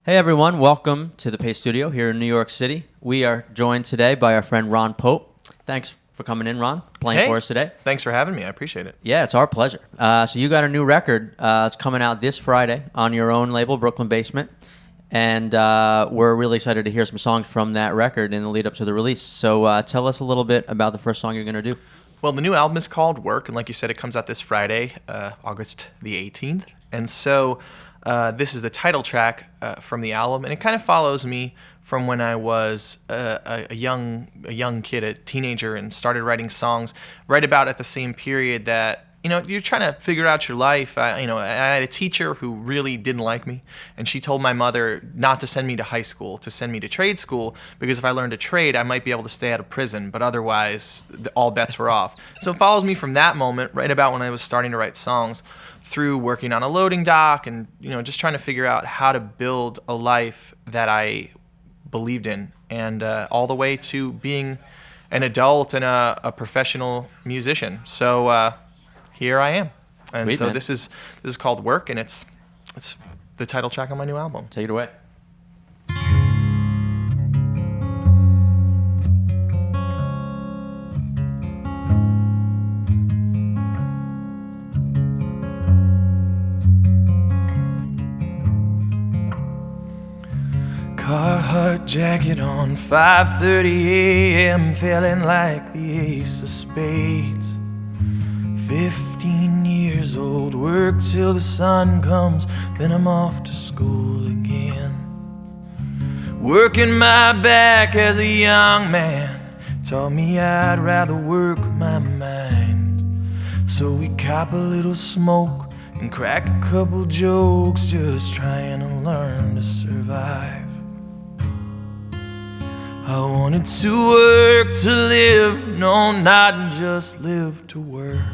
Hey everyone, welcome to the Pace Studio here in New York City. We are joined today by our friend Ron Pope. Thanks for coming in, Ron, playing for us today. Thanks for having me. I appreciate it. Yeah, it's our pleasure. So you got a new record. It's coming out this Friday on your own label, Brooklyn Basement. And we're really excited to hear some songs from that record in the lead up to the release. So tell us a little bit about the first song you're going to do. Well, the new album is called Work, and like you said, it comes out this Friday, August the 18th. And so this is the title track from the album, and it kind of follows me from when I was a young kid, a teenager, and started writing songs right about at the same period that, you're trying to figure out your life. I had a teacher who really didn't like me, and she told my mother not to send me to high school, to send me to trade school, because if I learned a trade, I might be able to stay out of prison, but otherwise, all bets were off. So it follows me from that moment, right about when I was starting to write songs, through working on a loading dock and, just trying to figure out how to build a life that I believed in, and all the way to being an adult and a professional musician. So here I am. And Sweet, so man. this is called Work, and it's the title track on my new album. Take it away. Carhartt jacket on, 5:30 a.m., feeling like the ace of spades. 15 years old, work till the sun comes, then I'm off to school again. Working my back as a young man taught me I'd rather work my mind. So we cop a little smoke and crack a couple jokes, just trying to learn to survive. I wanted to work to live, no, not just live to work.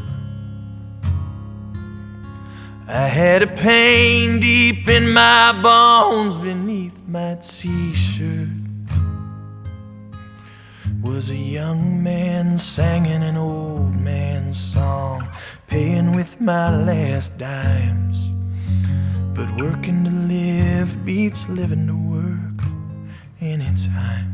I had a pain deep in my bones beneath my t-shirt. Was a young man singing an old man's song, paying with my last dimes. But working to live beats living to work anytime.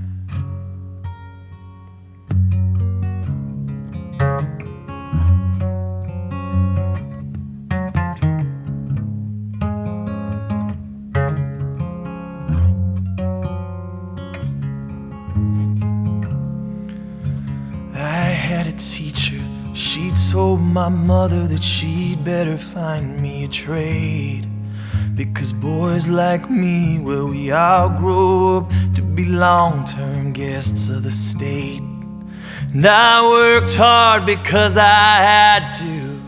Teacher, she told my mother that she'd better find me a trade, because boys like me, well, we all grow up to be long-term guests of the state. And I worked hard because I had to.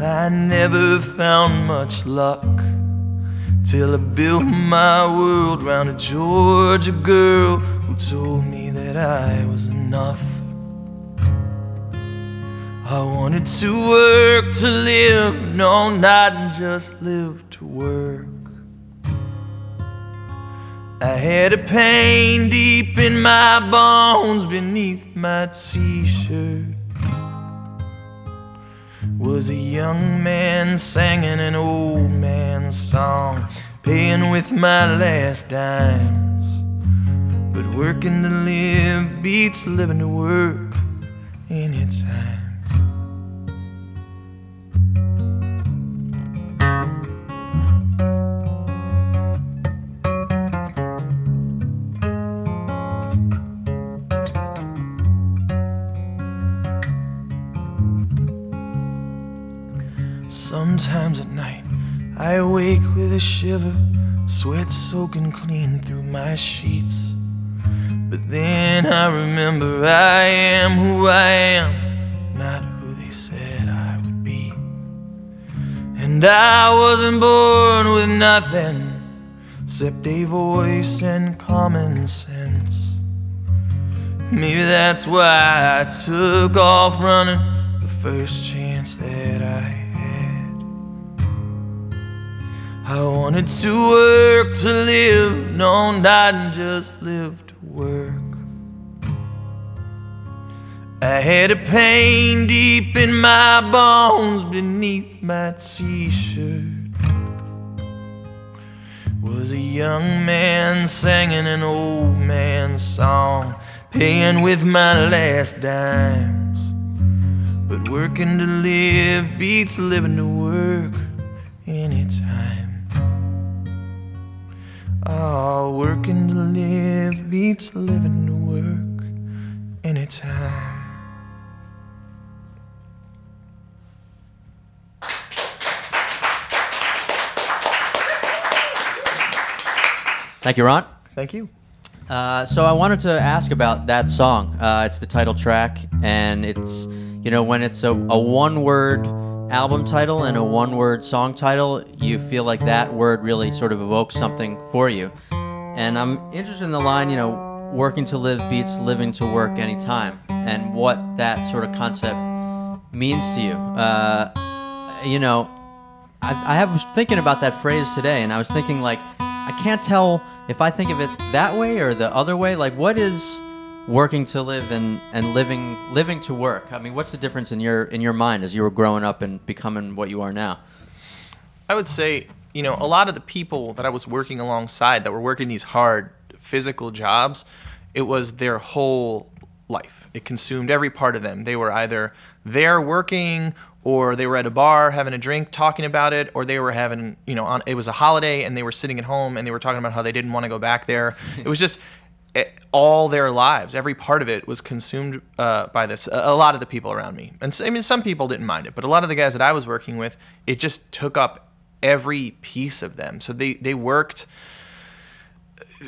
I never found much luck till I built my world round a Georgia girl who told me that I was enough. I wanted to work to live, no, not just live to work. I had a pain deep in my bones beneath my t-shirt. Was a young man singing an old man's song, paying with my last dimes. But working to live beats living to work anytime. Sometimes at night I awake with a shiver, sweat soaking clean through my sheets. But then I remember I am who I am, not who they said I would be. And I wasn't born with nothing except a voice and common sense. Maybe that's why I took off running the first chance that I had. I wanted to work to live, no, not just live to work. I had a pain deep in my bones beneath my t-shirt. was a young man singing an old man's song, paying with my last dimes. But working to live beats living to work anytime. Oh, working to live beats living to work anytime. Thank you, Ron. Thank you. So I wanted to ask about that song. It's the title track, and it's, you know, when it's a one-word album title and a one-word song title, you feel like that word really sort of evokes something for you. And I'm interested in the line, you know, working to live beats living to work anytime, and what that sort of concept means to you. You know, I was thinking about that phrase today, and I was thinking, like, I can't tell if I think of it that way or the other way. Like, what is working to live and living to work? I mean, what's the difference in your mind as you were growing up and becoming what you are now? I would say, you know, a lot of the people that I was working alongside that were working these hard physical jobs, it was their whole life. It consumed every part of them. They were either there working, or they were at a bar having a drink talking about it, or they were having, you know, it was a holiday and they were sitting at home and they were talking about how they didn't want to go back there. It was just all their lives. Every part of it was consumed by this. A lot of the people around me. And so, I mean, some people didn't mind it, but a lot of the guys that I was working with, it just took up every piece of them. So they worked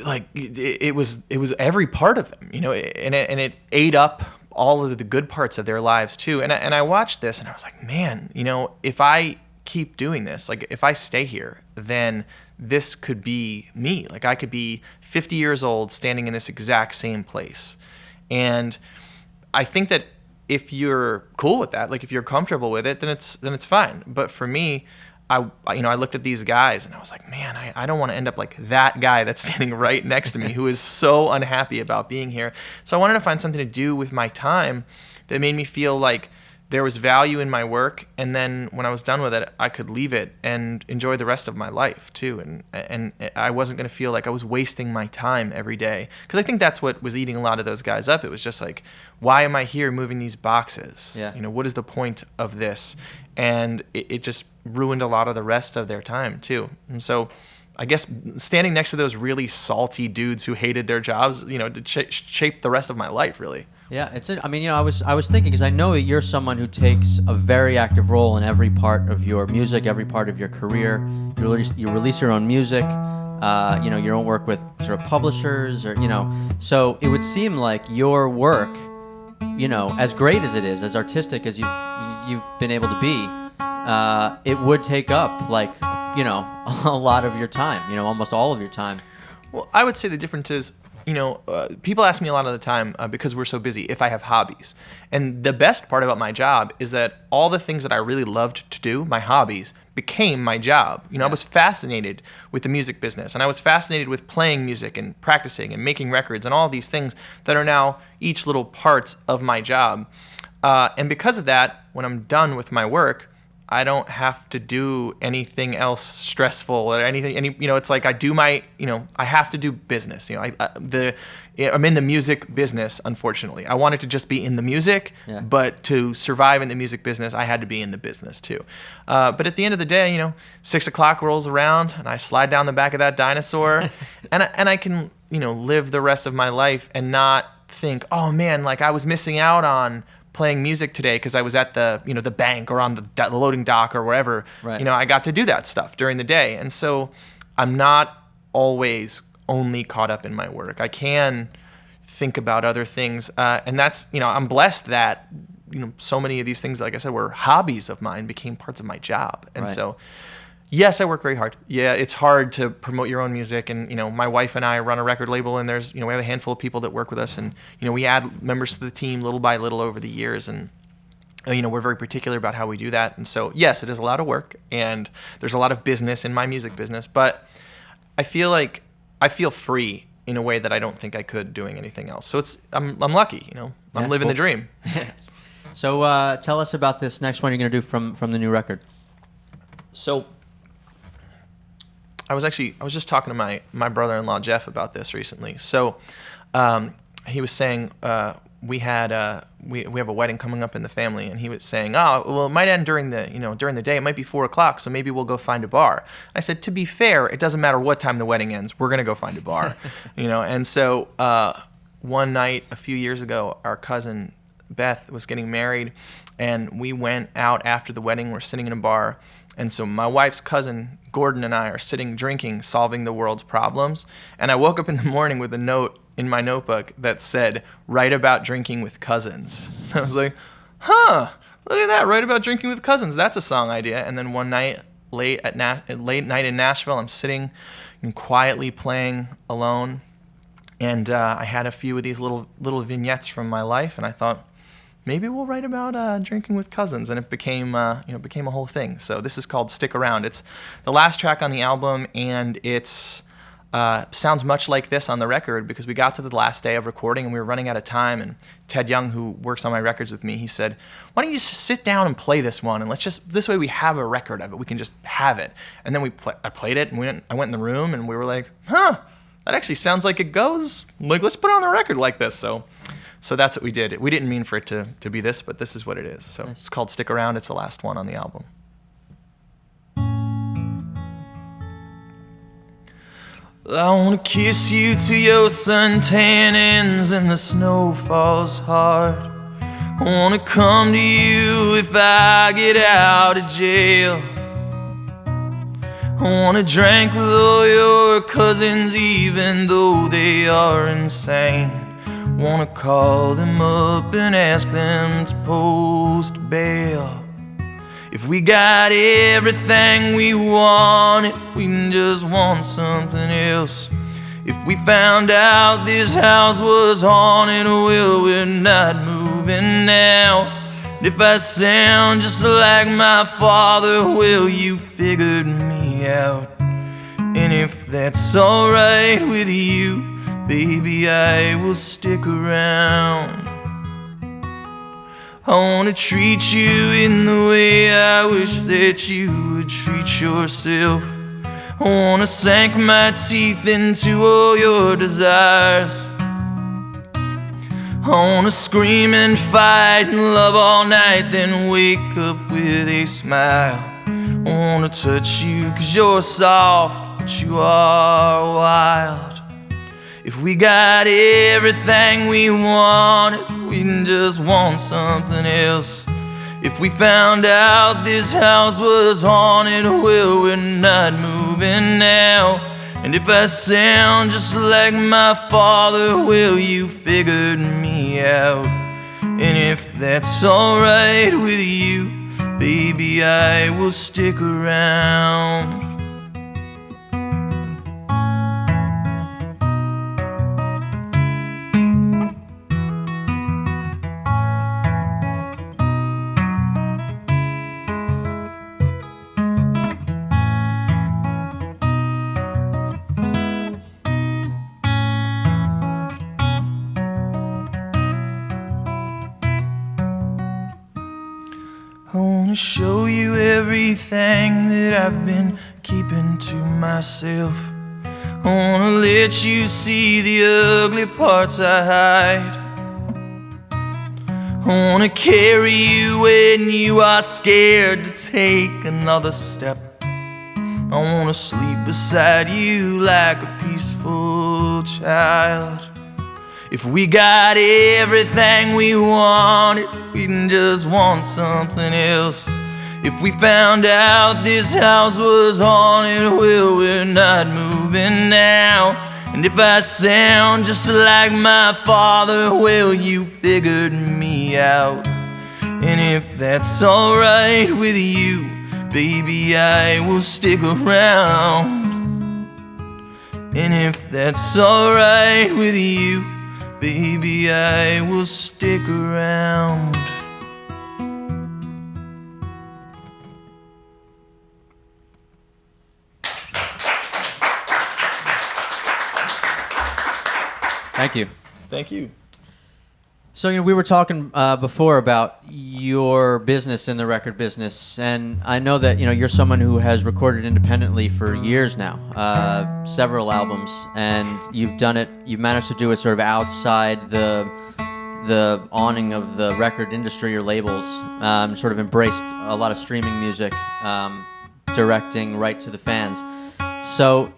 like it was every part of them, you know, and it ate up all of the good parts of their lives too. And I watched this and I was like, man, you know, if I keep doing this, like if I stay here, then this could be me. Like I could be 50 years old standing in this exact same place. And I think that if you're cool with that, like if you're comfortable with it, then it's fine. But for me, I looked at these guys and I was like, man, I don't want to end up like that guy that's standing right next to me who is so unhappy about being here. So I wanted to find something to do with my time that made me feel like there was value in my work, and then when I was done with it, I could leave it and enjoy the rest of my life too. And I wasn't going to feel like I was wasting my time every day, because I think that's what was eating a lot of those guys up. It was just like, why am I here moving these boxes? Yeah. You know, what is the point of this? And it just ruined a lot of the rest of their time too. And so I guess standing next to those really salty dudes who hated their jobs, you know, shaped the rest of my life really. Yeah, I mean, you know, I was thinking, because I know that you're someone who takes a very active role in every part of your music, every part of your career. You release your own music. You know, you don't work with sort of publishers, or, you know, so it would seem like your work, you know, as great as it is, as artistic as you've been able to be, it would take up, like, you know, a lot of your time. You know, almost all of your time. Well, I would say the difference is, you know, people ask me a lot of the time, because we're so busy, if I have hobbies. And the best part about my job is that all the things that I really loved to do, my hobbies, became my job. You know, I was fascinated with the music business, and I was fascinated with playing music and practicing and making records and all these things that are now each little parts of my job. And because of that, when I'm done with my work, I don't have to do anything else stressful or anything. You know, it's like I do my, you know, I have to do business. You know, I'm in the music business, unfortunately. I wanted to just be in the music, Yeah. but to survive in the music business, I had to be in the business too. But at the end of the day, you know, 6 o'clock rolls around and I slide down the back of that dinosaur and I can, you know, live the rest of my life and not think, oh man, like I was missing out on playing music today because I was at the, you know, the bank or on the loading dock or wherever. Right. You know, I got to do that stuff during the day. And so I'm not always only caught up in my work. I can think about other things. And that's, you know, I'm blessed that, you know, so many of these things, like I said, were hobbies of mine, became parts of my job. And Right. so, yes, I work very hard. Yeah, it's hard to promote your own music. And, you know, my wife and I run a record label, and there's, you know, we have a handful of people that work with us. And, you know, we add members to the team little by little over the years. And, you know, we're very particular about how we do that. And so, yes, it is a lot of work, and there's a lot of business in my music business. But I feel free in a way that I don't think I could doing anything else. So I'm lucky, you know, I'm Yeah, living cool. the dream. So tell us about this next one you're going to do from the new record. So I was just talking to my brother-in-law Jeff about this recently. So he was saying we have a wedding coming up in the family, and he was saying, oh, well, it might end during the day. It might be 4:00, so maybe we'll go find a bar. I said, to be fair, it doesn't matter what time the wedding ends. We're gonna go find a bar, And so one night a few years ago, our cousin Beth was getting married, and we went out after the wedding. We're sitting in a bar, and so my wife's cousin Gordon and I are sitting drinking, solving the world's problems. And I woke up in the morning with a note in my notebook that said, "Write about drinking with cousins." I was like, huh, look at that, write about drinking with cousins. That's a song idea. And then one night, late night in Nashville, I'm sitting and quietly playing alone. And I had a few of these little vignettes from my life, and I thought, maybe we'll write about drinking with cousins, and it became a whole thing. So this is called "Stick Around." It's the last track on the album, and it's sounds much like this on the record because we got to the last day of recording and we were running out of time. And Ted Young, who works on my records with me, he said, "Why don't you just sit down and play this one, and this way we have a record of it. We can just have it." And then I played it, and I went in the room, and we were like, "Huh, that actually sounds like it goes. Like, let's put it on the record like this." So that's what we did. We didn't mean for it to be this, but this is what it is. So It's called "Stick Around." It's the last one on the album. I wanna kiss you till your suntan ends and the snow falls hard. I wanna come to you if I get out of jail. I wanna drink with all your cousins even though they are insane. Wanna call them up and ask them to post bail. If we got everything we wanted, we just want something else. If we found out this house was haunted, well, we're not moving now. And if I sound just like my father, well, you figured me out. And if that's alright with you, baby, I will stick around. I wanna treat you in the way I wish that you would treat yourself. I wanna sink my teeth into all your desires. I wanna scream and fight and love all night, then wake up with a smile. I wanna touch you 'cause you're soft, but you are wild. If we got everything we wanted, we just want something else. If we found out this house was haunted, well, we're not moving now. And if I sound just like my father, well, you figured me out. And if that's alright with you, baby, I will stick around. I wanna show you everything that I've been keeping to myself. I wanna let you see the ugly parts I hide. I wanna carry you when you are scared to take another step. I wanna sleep beside you like a peaceful child. If we got everything we wanted, we just want something else. If we found out this house was haunted, well, we're not moving now. And if I sound just like my father, well, you figured me out. And if that's alright with you, baby, I will stick around. And if that's alright with you, baby, I will stick around. Thank you. Thank you. So, we were talking before about your business in the record business, and I know that you're someone who has recorded independently for years now, several albums, and you've done it. You've managed to do it sort of outside the awning of the record industry or labels. Sort of embraced a lot of streaming music, directing right to the fans. So,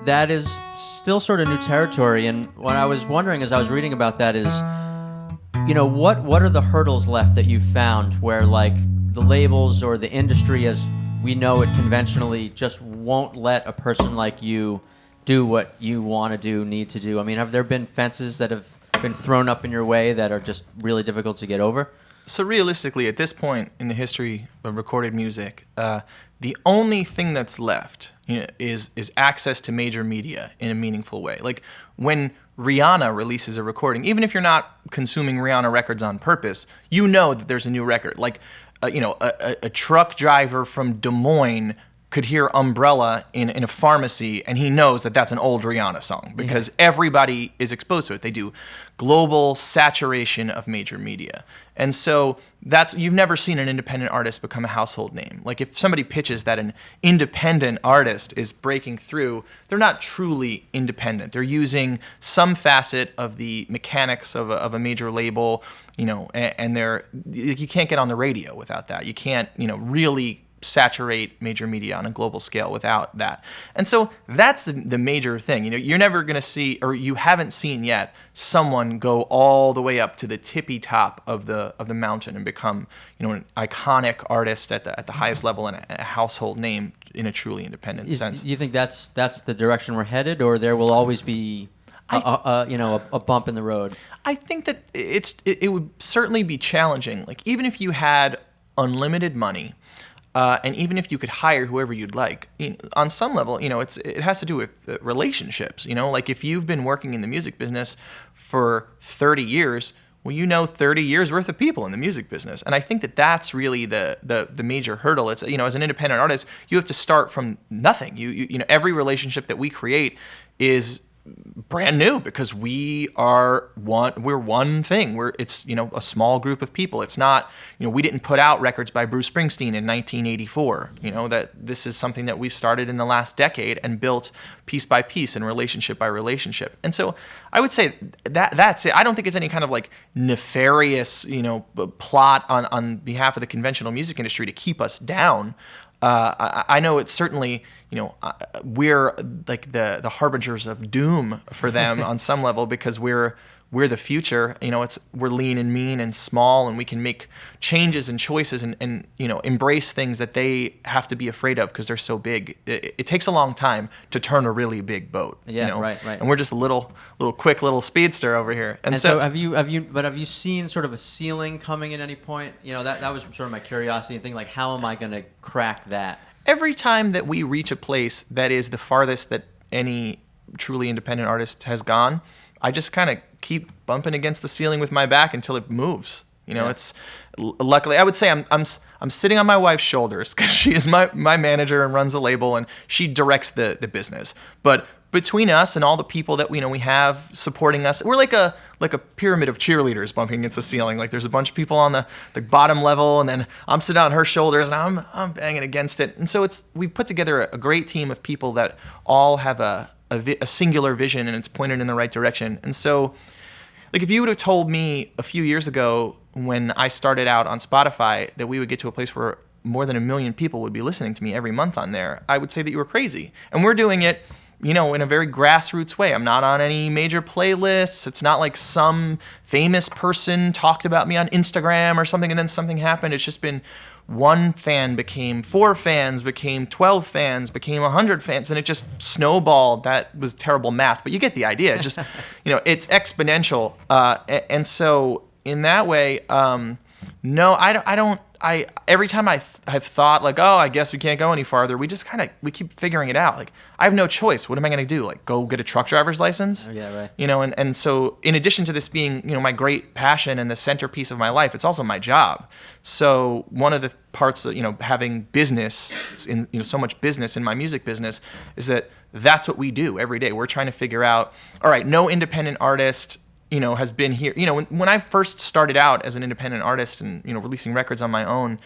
that is still sort of new territory. And what I was wondering as I was reading about that is, what are the hurdles left that you've found where, like, the labels or the industry as we know it conventionally just won't let a person like you do what you want to do, need to do? I mean, have there been fences that have been thrown up in your way that are just really difficult to get over? So realistically, at this point in the history of recorded music, the only thing that's left is access to major media in a meaningful way. Like when Rihanna releases a recording, even if you're not consuming Rihanna records on purpose, you know that there's a new record. Like, a truck driver from Des Moines could hear Umbrella in a pharmacy, and he knows that that's an old Rihanna song because everybody is exposed to it. They do global saturation of major media. And so you've never seen an independent artist become a household name. Like if somebody pitches that an independent artist is breaking through, they're not truly independent. They're using some facet of the mechanics of a major label, and you can't get on the radio without that. You can't, really saturate major media on a global scale without that. And so that's the major thing. You're never going to see, or you haven't seen yet, someone go all the way up to the tippy top of the mountain and become, an iconic artist at the highest level and a household name in a truly independent sense. Do you think that's the direction we're headed, or there will always be a bump in the road? I think that it would certainly be challenging. Like even if you had unlimited money, and even if you could hire whoever you'd like, on some level, it has to do with relationships. Like if you've been working in the music business for 30 years, well, 30 years worth of people in the music business. And I think that that's really the major hurdle. It's, as an independent artist, you have to start from nothing. Every relationship that we create is brand new because we're one thing. It's a small group of people. It's not, we didn't put out records by Bruce Springsteen in 1984. That this is something that we've started in the last decade and built piece by piece and relationship by relationship. And so I would say that's it. I don't think it's any kind of like nefarious, plot on behalf of the conventional music industry to keep us down. I know it's certainly, we're like the harbingers of doom for them on some level because we're the future. We're lean and mean and small, and we can make changes and choices and embrace things that they have to be afraid of because they're so big. It takes a long time to turn a really big boat. Yeah, right. And we're just a quick little speedster over here. And so have you seen sort of a ceiling coming at any point? That was sort of my curiosity and thinking, like, how am I going to crack that? Every time that we reach a place that is the farthest that any truly independent artist has gone, I just kind of keep bumping against the ceiling with my back until it moves. It's luckily I would say I'm sitting on my wife's shoulders because she is my manager and runs a label and she directs the business. But between us and all the people that we have supporting us, we're like a pyramid of cheerleaders bumping against the ceiling. Like there's a bunch of people on the bottom level, and then I'm sitting on her shoulders and I'm banging against it. And so we've put together a great team of people that all have a singular vision and it's pointed in the right direction. And so, like if you would have told me a few years ago when I started out on Spotify that we would get to a place where more than 1 million people would be listening to me every month on there, I would say that you were crazy. And we're doing it, in a very grassroots way. I'm not on any major playlists. It's not like some famous person talked about me on Instagram or something and then something happened. It's just been one fan became 4 fans, became 12 fans, became 100 fans, and it just snowballed. That was terrible math, but you get the idea. It just, it's exponential. And so in that way, no, I don't. Every time I've thought like, oh, I guess we can't go any farther, we keep figuring it out. Like, I have no choice. What am I going to do? Like, go get a truck driver's license? Oh, yeah, right. And so in addition to this being, my great passion and the centerpiece of my life, it's also my job. So one of the parts of, having business in, so much business in my music business is that that's what we do every day. We're trying to figure out, all right, no independent artist has been here. When I first started out as an independent artist and, releasing records on my own,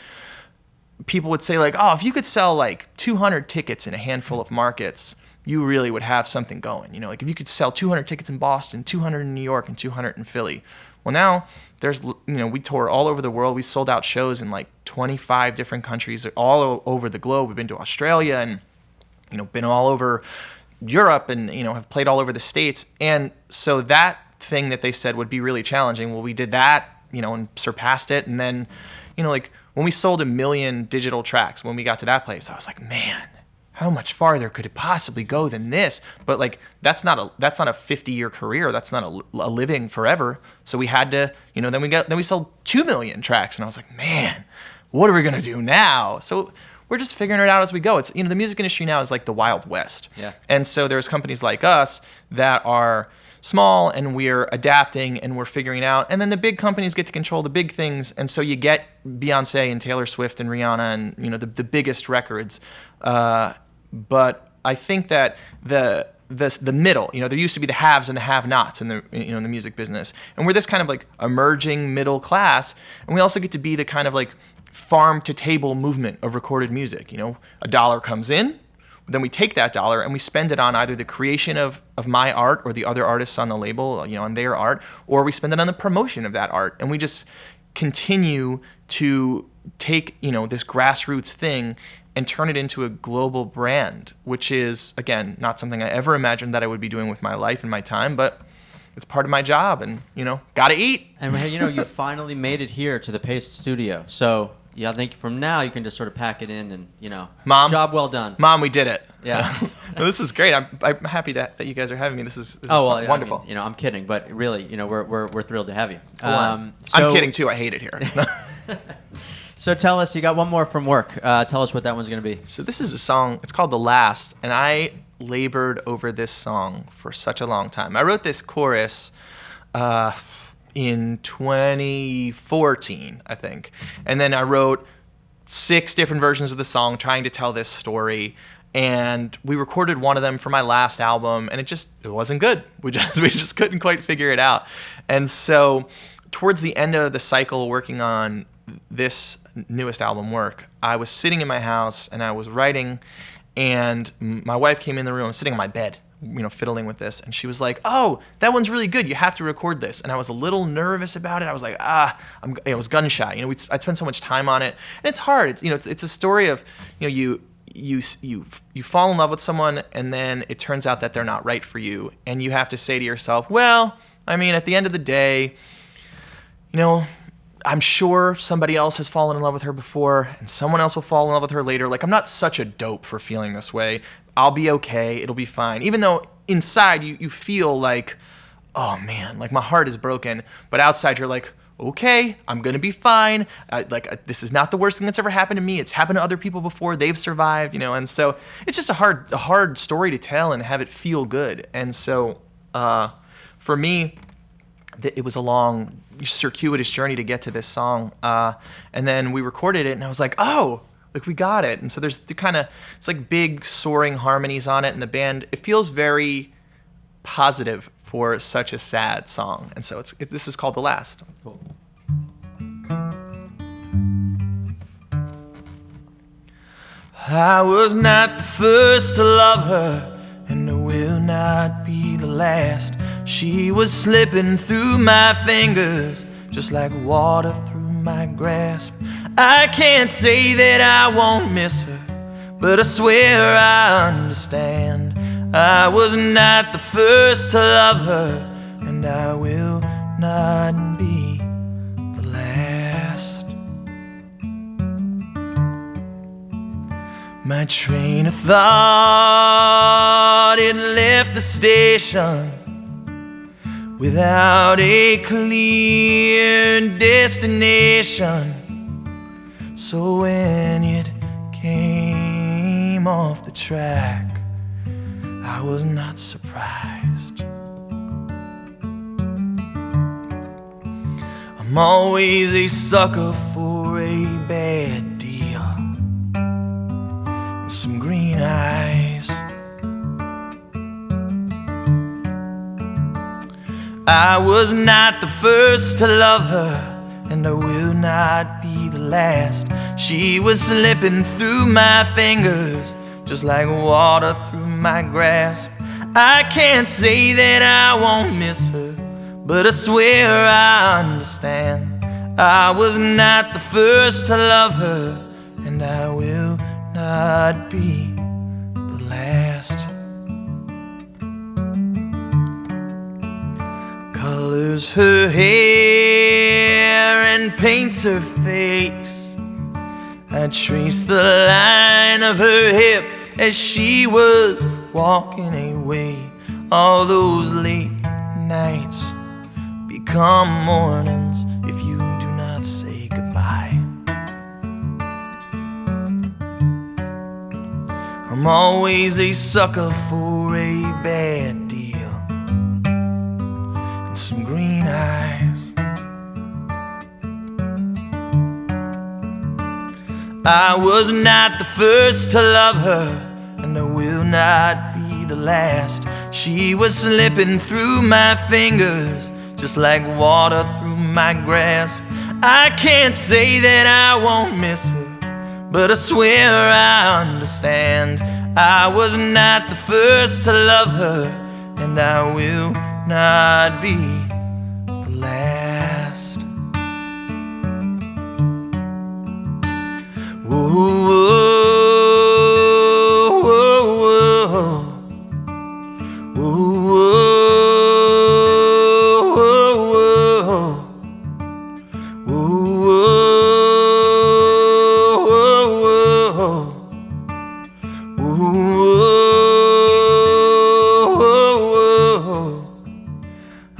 people would say like, oh, if you could sell like 200 tickets in a handful of markets, you really would have something going. Like if you could sell 200 tickets in Boston, 200 in New York, and 200 in Philly. Well, now there's, we tour all over the world. We sold out shows in like 25 different countries all over the globe. We've been to Australia and, been all over Europe and, have played all over the States. And so that thing that they said would be really challenging, well, we did that, and surpassed it. And then, like when we sold 1 million digital tracks, when we got to that place, I was like, man, how much farther could it possibly go than this? But like, that's not a 50-year career. That's not a living forever. So we had to, then we sold 2 million tracks, and I was like, man, what are we gonna do now? So we're just figuring it out as we go. It's, the music industry now is like the Wild West. Yeah. And so there's companies like us that are small, and we're adapting and we're figuring out. And then the big companies get to control the big things. And so you get Beyonce and Taylor Swift and Rihanna and, the biggest records. But I think that the middle, there used to be the haves and the have-nots in the in the music business, and we're this kind of like emerging middle class, and we also get to be the kind of like farm to table movement of recorded music. A dollar comes in, then we take that dollar and we spend it on either the creation of my art or the other artists on the label, on their art, or we spend it on the promotion of that art, and we just continue to take this grassroots thing and turn it into a global brand, which is, again, not something I ever imagined that I would be doing with my life and my time, but it's part of my job, and, gotta eat. And, you finally made it here to the Paste Studio. So, I think from now you can just sort of pack it in and, Mom, job well done. Mom, we did it. Yeah. Well, this is great. I'm happy that you guys are having me. This is wonderful. I mean, I'm kidding, but really, we're thrilled to have you. I'm kidding, too. I hate it here. So tell us, you got one more from work. Tell us what that one's going to be. So this is a song, it's called The Last, and I labored over this song for such a long time. I wrote this chorus in 2014, I think. And then I wrote 6 different versions of the song trying to tell this story. And we recorded one of them for my last album, and it wasn't good. We just couldn't quite figure it out. And so towards the end of the cycle working on this newest album work, I was sitting in my house and I was writing, and my wife came in the room. I'm sitting on my bed, fiddling with this, and she was like, "Oh, that one's really good. You have to record this." And I was a little nervous about it. I was like, I was gun shy. I'd spent so much time on it, and it's hard. It's a story of, you fall in love with someone, and then it turns out that they're not right for you, and you have to say to yourself, well, I mean, at the end of the day, I'm sure somebody else has fallen in love with her before, and someone else will fall in love with her later. Like, I'm not such a dope for feeling this way. I'll be okay. It'll be fine. Even though inside you feel like, oh man, like my heart is broken. But outside you're like, okay, I'm going to be fine. This is not the worst thing that's ever happened to me. It's happened to other people before. They've survived, And so it's just a hard story to tell and have it feel good. And so for me, it was a long, circuitous journey to get to this song. And then we recorded it, and I was like, oh, like we got it. And so there's it's like big soaring harmonies on it, and the band, it feels very positive for such a sad song. And so this is called The Last. Cool. I was not the first to love her, and I will not be the last. She was slipping through my fingers, just like water through my grasp. I can't say that I won't miss her, but I swear I understand. I was not the first to love her, and I will not be the last. My train of thought, it left the station without a clear destination. So when it came off the track, I was not surprised. I'm always a sucker for a bad deal and some green eyes. I was not the first to love her, and I will not be the last. She was slipping through my fingers, just like water through my grasp. I can't say that I won't miss her, but I swear I understand. I was not the first to love her, and I will not be the last. Colors her hair and paints her face. I trace the line of her hip as she was walking away. All those late nights become mornings if you do not say goodbye. I'm always a sucker for a bad deal and some green eyes. I was not the first to love her, and I will not be the last. She was slipping through my fingers, just like water through my grasp. I can't say that I won't miss her, but I swear I understand. I was not the first to love her, and I will not be the last. Whoa, whoa, whoa, whoa, whoa.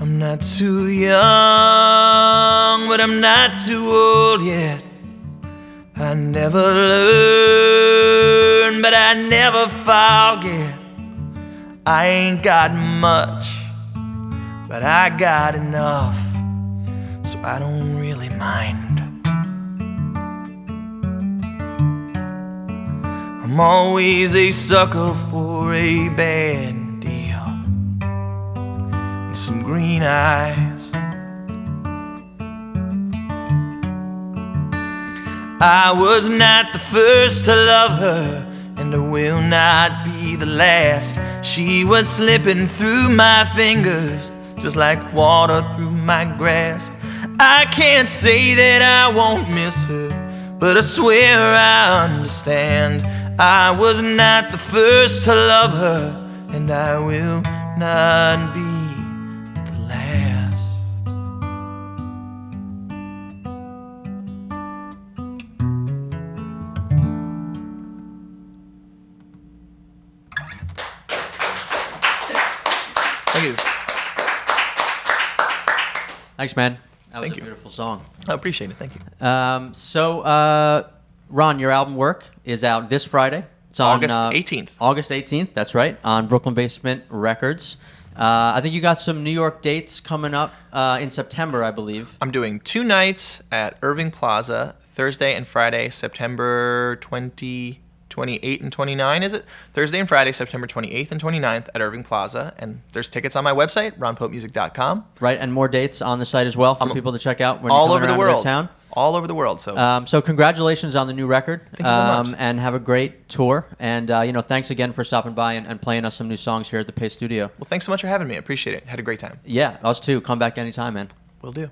I'm not too young, but I'm not too old yet. I never learn, but I never forget. I ain't got much, but I got enough, so I don't really mind. I'm always a sucker for a bad deal and some green eyes. I was not the first to love her, and I will not be the last. She was slipping through my fingers, just like water through my grasp. I can't say that I won't miss her, but I swear I understand. I was not the first to love her, and I will not be the last. Thank you. Thanks, man. That was Thank a you. beautiful song. I appreciate it. Thank you. Ron, your album Work is out this Friday. It's on August 18th. August 18th, that's right, on Brooklyn Basement Records. I think you got some New York dates coming up in September, I believe. I'm doing 2 nights at Irving Plaza, Thursday and Friday, September 28 and 29, is it? Thursday and Friday, September 28th and 29th at Irving Plaza. And there's tickets on my website, ronpopemusic.com. Right, and more dates on the site as well for people to check out when All you're over coming the around world. to town. All over the world. So So congratulations on the new record. Thank you so much. And have a great tour. And, thanks again for stopping by and playing us some new songs here at the Pace Studio. well, thanks so much for having me. I appreciate it. Had a great time. Yeah, us too. Come back anytime, man. Will do.